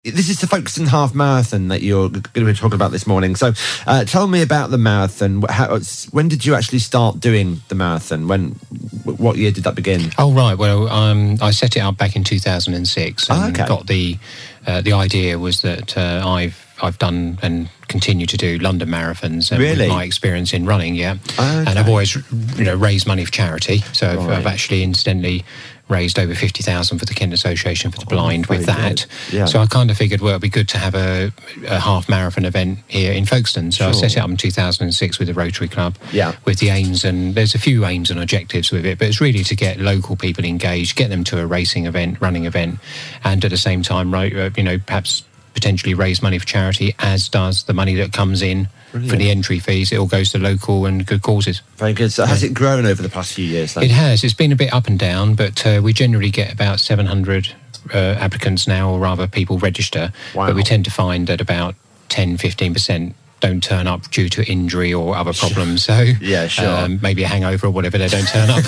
This is the Folkestone Half Marathon that you're going to be talking about this morning. So tell me about the marathon. When did you actually start doing the marathon? What year did that begin? Oh, right. Well, I set it up back in 2006 and got the idea was that I've done and continue to do London marathons. Really? With my experience in running, yeah. Okay. And I've always, raised money for charity. So I've actually incidentally raised over 50,000 for the Kent Association for the Blind with that. Yeah. So I kind of figured, it'd be good to have a half marathon event here in Folkestone. So I set it up in 2006 with the Rotary Club, with the aims, and there's a few aims and objectives with it, but it's really to get local people engaged, get them to a racing event, running event, and at the same time, perhaps potentially raise money for charity, as does the money that comes in for the entry fees. It all goes to local and good causes. Very good. So has it grown over the past few years then? It has. It's been a bit up and down, but we generally get about 700 applicants now, or rather people register. Wow. But we tend to find that about 10-15% don't turn up due to injury or other problems. So maybe a hangover or whatever, they don't turn up.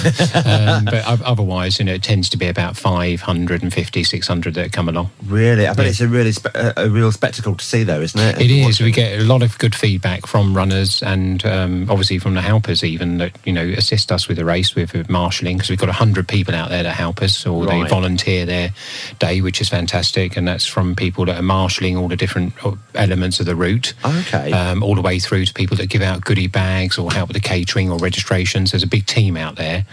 But otherwise, it tends to be about 550, 600 that come along. Really? I bet it's a really a real spectacle to see, though, isn't it? It is. We get a lot of good feedback from runners and obviously from the helpers even that, assist us with the race, with marshalling, because we've got 100 people out there that help us, or they volunteer their day, which is fantastic. And that's from people that are marshalling all the different elements of the route. Okay. All the way through to people that give out goodie bags or help with the catering or registrations. There's a big team out there,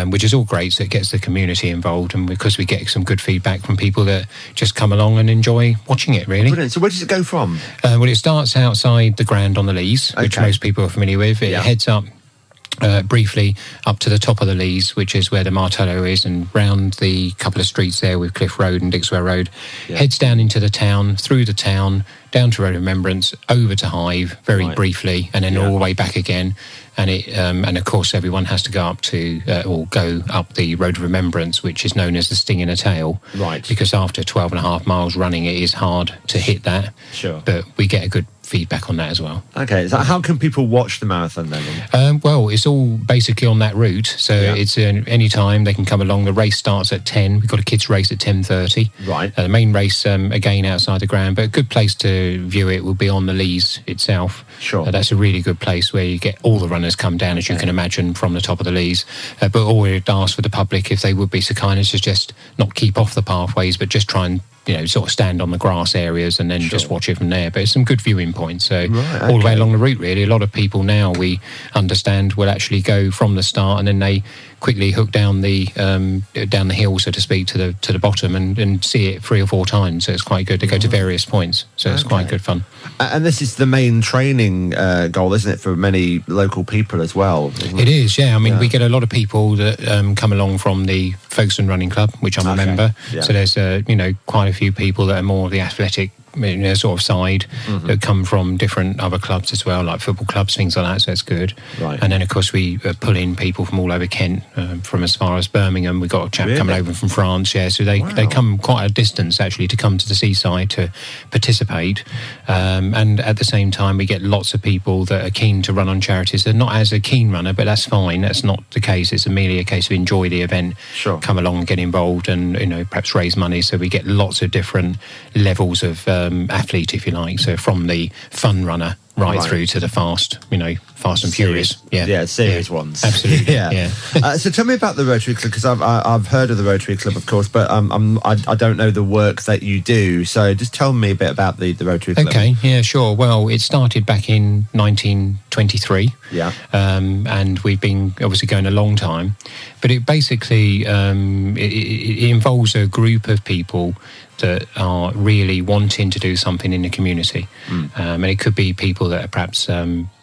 which is all great. So it gets the community involved, and because we get some good feedback from people that just come along and enjoy watching it, really. Brilliant. So where does it go from? Well, it starts outside the ground on the Lees, which most people are familiar with. It heads up briefly up to the top of the Lees, which is where the Martello is, and round the couple of streets there with Cliff Road and Dixwell Road, heads down into the town, through the town, down to Road of Remembrance, over to Hive very briefly, and then all the way back again. And and of course everyone has to go up to or go up the Road of Remembrance, which is known as the Sting in a Tail, because after 12 and a half miles running, it is hard to hit that. But we get a good feedback on that as well. Okay, so how can people watch the marathon then? Well, it's all basically on that route, so it's any time they can come along. The race starts at 10. We've got a kids race at 10:30. The main race again outside the ground, but a good place to view it will be on the Lees itself. That's a really good place where you get all the runners come down, as you can imagine, from the top of the Lees. But all we'd ask for the public, if they would be so kind as to just not keep off the pathways, but just try and sort of stand on the grass areas and then just watch it from there. But it's some good viewing points. So all the way along the route, really. A lot of people now, we understand, will actually go from the start and then they quickly hook down the hill, so to speak, to the bottom and see it 3 or 4 times. So it's quite good. They go to various points. So it's quite good fun. And this is the main training goal, isn't it, for many local people as well? It is, yeah. I mean, we get a lot of people that come along from the Folkestone Running Club, which I'm a member. So there's quite a few people that are more the athletic sort of side that come from different other clubs as well, like football clubs, things like that, so it's good. And then of course we pull in people from all over Kent, from as far as Birmingham. We've got a chap coming over from France, so they come quite a distance actually to come to the seaside to participate, and at the same time we get lots of people that are keen to run on charities. They're not as a keen runner, but that's fine, that's not the case. It's merely a case of enjoy the event, come along and get involved and perhaps raise money. So we get lots of different levels of athlete, if you like, so from the fun runner through to the fast and furious, serious ones, absolutely. So tell me about the Rotary Club, because I've heard of the Rotary Club, of course, but I don't know the work that you do, so just tell me a bit about the Rotary Club. Okay, yeah, sure. Well, it started back in 1923, and we've been obviously going a long time, but it basically it involves a group of people that are really wanting to do something in the community, and it could be people that are perhaps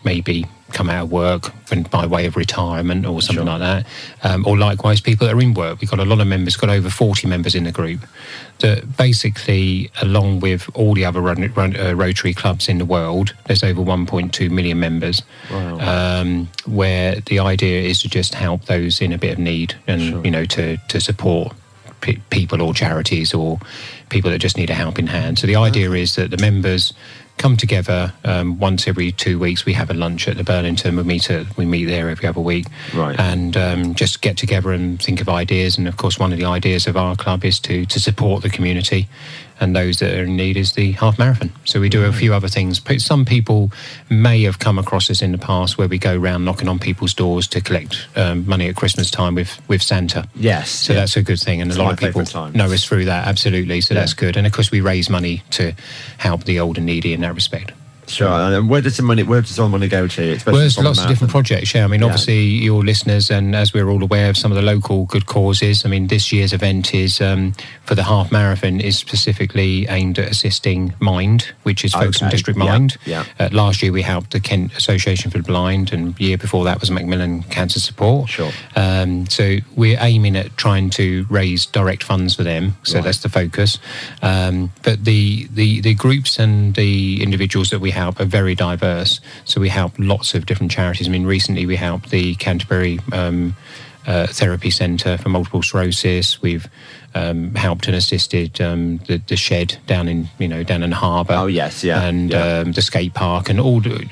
maybe come out of work by way of retirement or something like that, or likewise people that are in work. We've got a lot of members, got over 40 members in the group that basically, along with all the other Rotary clubs in the world, there's over 1.2 million members, where the idea is to just help those in a bit of need and to support people or charities or people that just need a helping hand. So the idea is that the members come together once every 2 weeks. We have a lunch at the Burlington. We meet there every other week, and just get together and think of ideas. And of course, one of the ideas of our club is to support the community. and those that are in need is the half marathon. So we do a few other things. Some people may have come across us in the past where we go around knocking on people's doors to collect money at Christmas time with Santa. Yes. So that's a good thing, and a lot of people know us through that. Absolutely. So that's good. And of course, we raise money to help the old and needy in that respect. Sure. And where does all the money go to? Well, there's lots of different projects. Yeah, I mean, obviously, your listeners, and as we're all aware of some of the local good causes. I mean, this year's event is for the half marathon is specifically aimed at assisting Mind, which is Folkestone District Mind. Yeah. Last year we helped the Kent Association for the Blind, and the year before that was Macmillan Cancer Support. Sure. So we're aiming at trying to raise direct funds for them. So that's the focus. But the groups and the individuals that we help are very diverse. So we help lots of different charities. I mean, recently we helped the Canterbury Therapy Centre for Multiple Sclerosis. We've helped and assisted the shed down in the harbour. Oh yes, yeah. And the skate park, and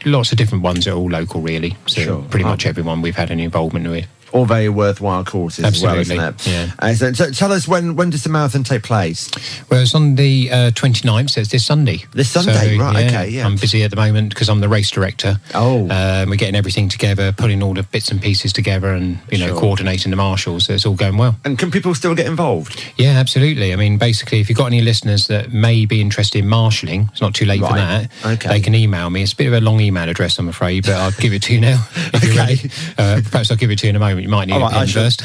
lots of different ones that are all local, really. So pretty much everyone we've had any involvement with. All very worthwhile causes. Absolutely. As well, isn't it? Yeah. So tell us, when does the marathon take place? Well, it's on the 29th, so it's this Sunday. This Sunday, so, right, okay, yeah. I'm busy at the moment because I'm the race director. Oh. We're getting everything together, putting all the bits and pieces together, and, coordinating the marshals, so it's all going well. And can people still get involved? Yeah, absolutely. I mean, basically, if you've got any listeners that may be interested in marshalling, it's not too late for that. Okay. They can email me. It's a bit of a long email address, I'm afraid, but I'll give it to you now if you're ready. Perhaps I'll give it to you in a moment. You might need a pen first.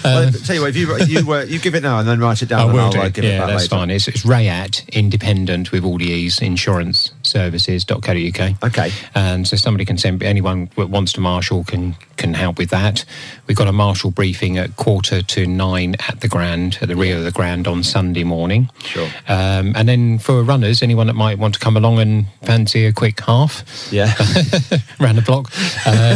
Well, tell you what, if you give it now and then write it down, I will and do. I'll give it back that's later. fine. It's Rayat Independent with all the E's, insurance services.co.uk. Okay. And so somebody can send, anyone that wants to marshal can help with that. We've got a marshal briefing at 8:45 at the Grand, at the rear of the Grand on Sunday morning. Sure. And then for runners, anyone that might want to come along and fancy a quick half, around the block,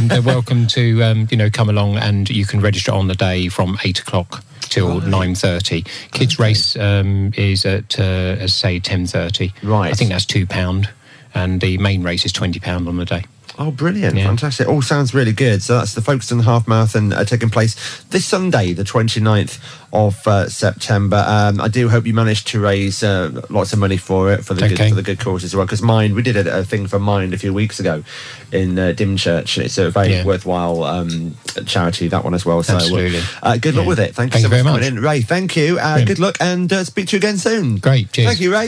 they're welcome to come along, and you can register on the day from 8 o'clock till 9:30. Kids race is at say 10:30. Right. I think that's £2, and the main race is £20 on the day. Oh, brilliant. Yeah. Fantastic. All sounds really good. So that's the Folkestone Half Marathon taking place this Sunday, the 29th of September. I do hope you managed to raise lots of money for it, for the good cause as well. Because Mind, we did a thing for Mind a few weeks ago in Dymchurch. It's a very worthwhile charity, that one as well. So absolutely. Good luck with it. Thank you so much for coming in. Ray, thank you. Good luck, and speak to you again soon. Great. Cheers. Thank you, Ray.